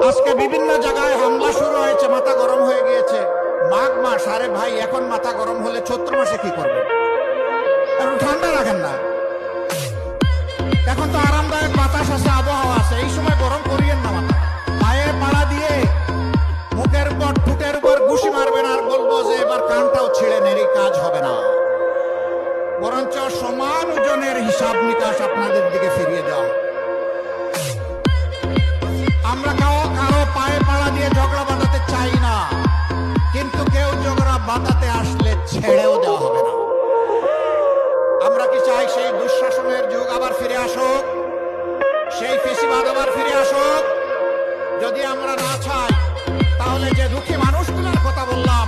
আজকে বিভিন্ন জায়গায় হামলা শুরু হয়েছে, মাথা গরম হয়ে গিয়েছে। মাঘ মাস, আরে ভাই এখন মাথা গরম হলে চৈত্র মাসে কি করবেন? একটু ঠান্ডা রাখেন না। এখন তো আরামদায়ক বাতাস আছে, আবহাওয়া আছে, এই সময় গরম করিয়েন না মাথা। পায়ে পাড়া দিয়ে মুখের উপর ঠুটের উপর ঘুষি মারবেন আর বলবো যে এবার কানটাও ছিঁড়ে নেড়ি, কাজ হবে না। বরঞ্চ সমান ওজনের হিসাব নিকাশ আপনাদের দিকে ফিরিয়ে দেওয়া। আমরা কারো পায়ে পাড়া দিয়ে ঝগড়া বাঁধাতে চাই না, কিন্তু কেউ ঝগড়া বাঁধাতে আসলে ছেড়েও দেওয়া হবে না। আমরা কি চাই সেই দুঃশাসনের যুগ আবার ফিরে আসুক, সেই ফেসিবাদ আবার ফিরে আসুক? যদি আমরা না চাই, তাহলে যে দুঃখী মানুষগুলোর কথা বললাম,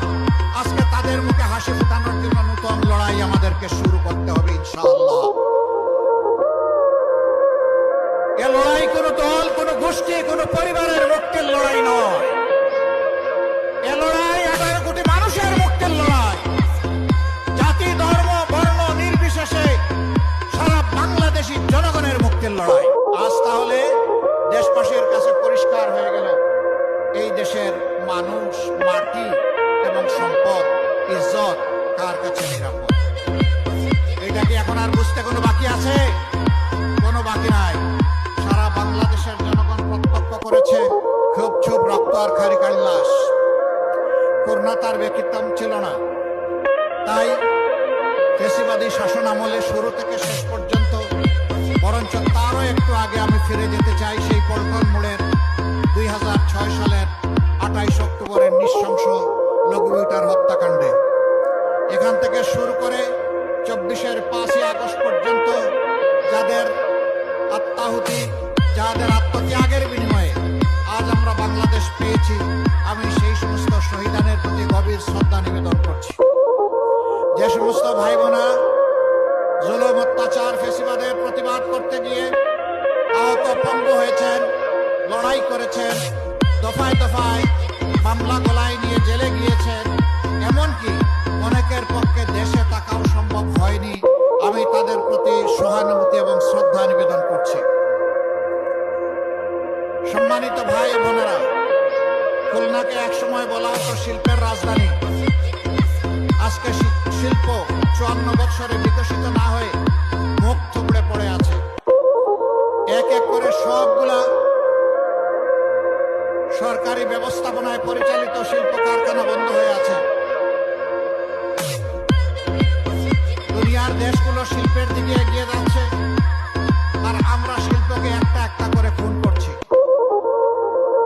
আজকে তাদের মুখে হাসি ফোটানোর জন্য নতুন লড়াই আমাদেরকে শুরু করতে হবে ইনশাআল্লাহ। এ লড়াই কোনো দল, কোনো গোষ্ঠী, কোনো পরিবারের মুক্তির লড়াই নয়। এ লড়াই 18 কোটি মানুষের মুক্তির লড়াই। জাতি, ধর্ম, বর্ণ নির্বিশেষে সারা বাংলাদেশী জনগণের মুক্তির লড়াই। আজ তাহলে দেশবাসীর কাছে পরিষ্কার হয়ে গেল এই দেশের মানুষ, মাটি এবং সম্পদ, ইজ্জত কার কাছে নিরাপদ। এটা কি এখন আর বুঝতে কোনো বাকি আছে? কোনো বাকি নাই। সারা বাংলাদেশের জনগণ প্রত্যক্ষ করেছে খুব চুপ রক্ত আর খারিকার লাশ। করুণা তার ব্যক্তিত্ব ছিল না, তাই ফ্যাসিবাদী শাসন আমলে শুরু থেকে শেষ পর্যন্ত, বরঞ্চ তারও একটু আগে আমি ফিরে যেতে চাই সেই পল্টন মোড়ের 2006 সালের 28 অক্টোবরের নৃশংস লঘুবিটার হত্যাকাণ্ডে। এখান থেকে শুরু করে 24-এর 5ই আগস্ট পর্যন্ত যাদের আত্মাহুতি, যাদের আত্মত্যাগের বিনিময়ে আজ আমরা বাংলাদেশ পেয়েছি, আমি সেই সমস্ত শহীদানের প্রতি গভীর শ্রদ্ধা নিবেদন করছি। যে সমস্ত ভাই বোনা জুলুম, অত্যাচার, ফ্যাসিবাদের প্রতিবাদ করতে গিয়ে আহত পঙ্গু হয়েছেন, লড়াই করেছেন, দফায় দফায় মামলা গলায় নিয়ে জেলে গিয়েছেন, এমনকি অনেকের পক্ষে দেশে থাকাও সম্ভব হয়নি, আমি তাদের প্রতি সহানুভূতি এবং শ্রদ্ধা নিবেদন করছি। সম্মানিত ভাই বোনেরা, খুলনাকে একসময় বলা হতো শিল্পের রাজধানী। আজকে শিল্প 54 বছরে বিকশিত না হয়ে মুখ থুবড়ে পড়ে আছে। এক এক করে সবগুলা সরকারি ব্যবস্থাপনায় পরিচালিত শিল্প কারখানা বন্ধ হয়ে আছে। দুনিয়ার দেশগুলো শিল্পের দিকে এগিয়ে যাচ্ছে।